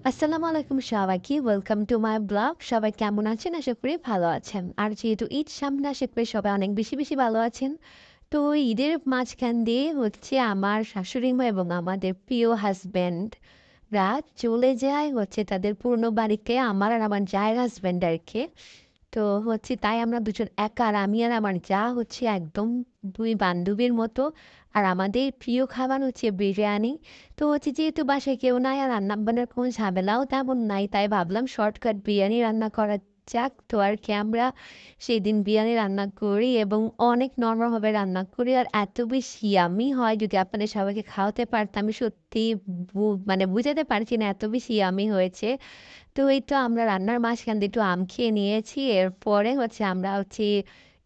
আসসালামু আলাইকুম সবাইকে। Welcome to my blog. সবাই কেমন আছেন? আশা করি ভালো আছেন। আর যেহেতু ঈদ সামনে আশা করি সবাই অনেক বেশি ভালো আছেন। তো ঈদের মাঝখান দিয়ে আমার শাশুড়ি মা এবং আমাদের প্রিয় হাসব্যান্ডরা চলে যায় তাদের পুরনো বাড়িতে আমার আর আমার জায়ের হাসব্যান্ড আরকি। তো তাই আমরা দুজন একা আর আমি আর আমার যা একদম ২ বান্ধবীর মতো। আর আমাদের প্রিয় খাবার বিরিয়ানি। তো যেহেতু বাসায় কেউ নাই আর রান্না-বান্নার কোনো ঝামেলাও তেমন নাই, তাই ভাবলাম শর্টকাট বিরিয়ানি রান্না করা যাক। তো আরকি আমরা সেদিন বিরিয়ানি রান্না করি এবং অনেক নরমালভাবে রান্না করি। আর এত বেশি ইয়াম্মি হয়, যদি আপনাদের সবাইকে খাওয়াতে পারতাম আমি সত্যিই মানে বুঝাতে পারছি না এত বেশি ইয়াম্মি হয়েছে। তো এই তো আমরা রান্নার মাঝখান দিয়ে একটু আম খেয়ে নিয়েছি। এরপরে আমরা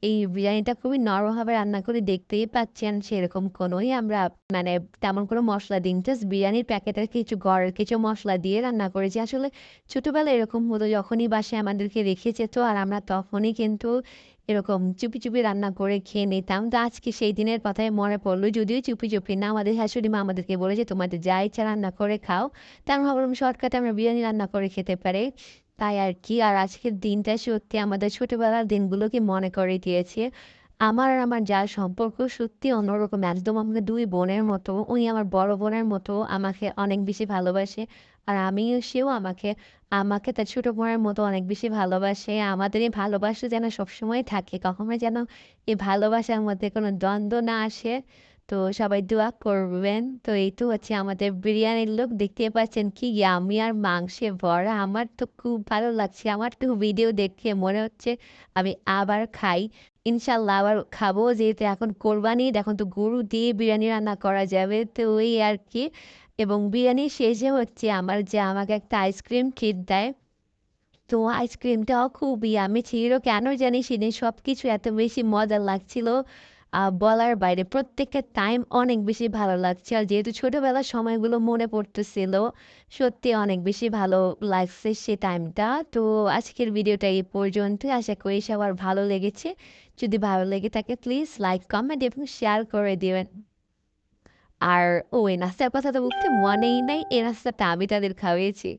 এই বিরিয়ানিটা খুবই নরমভাবে রান্না করি। দেখতেই পাচ্ছেন সেরকম কোনোই আমরা মানে তেমন কোনো মসলা দিইনি। জাস্ট বিরিয়ানির প্যাকেটের কিছু ঘরের কিছু মসলা দিয়ে রান্না করেছি। আসলে ছোটবেলায় এরকম হতো, যখনই বাসায় আমাদেরকে রেখে যেত আর আমরা তখনই কিন্তু এরকম চুপি রান্না করে খেয়ে নিতাম। তো আজকে সেই দিনের কথাই মনে পড়লো। যদিও চুপি না, আমাদের শাশুড়ি মা আমাদেরকে বলেছে, "তোমাদের যা ইচ্ছা রান্না করে খাও।" তা আমি ভাবলাম শর্টকাটে আমরা বিরিয়ানি রান্না করে খেতে পারি। তাই আরকি। আর আজকের দিনটা সত্যি আমাদের ছোটবেলার দিনগুলোকে মনে করিয়ে দিয়েছে। আমার আর আমার যার সম্পর্ক সত্যি অন্যরকম। একদম আমরা ২ বোনের মতো। উনি আমার বড় বোনের মতো আমাকে অনেক বেশি ভালোবাসে। আর সেও আমাকে তার ছোট বোনের মতো অনেক বেশি ভালোবাসে। আমাদের এই ভালোবাসা যেন সবসময় থাকে। কখনো যেন এই ভালোবাসার মধ্যে কোনো দ্বন্দ্ব না আসে। তো সবাই দোয়া করবেন। তো এই তো আমাদের বিরিয়ানির লোক দেখতেই পাচ্ছেন কি ইয়াম্মি আর মাংসে ভরা। আমার তো খুব ভালো লাগছে। আমার তো ভিডিও দেখে মনে হচ্ছে আমি আবার খাই। ইনশাআল্লাহ আবার খাবো। যেহেতু এখন কোরবানি ঈদ, এখন তো গরু দিয়ে বিরিয়ানি রান্না করা যাবে। তো ওই আরকি। এবং বিরিয়ানির শেষে আমার যে আমাকে একটা আইসক্রিম ট্রিট দেয়। তো আইসক্রিমটাও খুব ইয়াম্মি ছিল। কেন জানি সেদিন সবকিছু এত বেশি মজা লাগছিল, বলার বাইরে। প্রত্যেকটা টাইম অনেক বেশি ভালো লাগছে। আর যেহেতু ছোটবেলার সময়গুলো মনে পড়তেছিল, সত্যি অনেক বেশি ভালো লাগছে সে টাইমটা। তো আজকের ভিডিওটা এই পর্যন্তই। আশা করি সবার ভালো লেগেছে। যদি ভালো লেগে থাকে প্লিজ লাইক, কমেন্ট এবং শেয়ার করে দিবেন। আর এই নাস্তার কথা তো বলতে মনেই নাই। এই নাস্তাটা আমি তাদের খাওয়িয়েছি।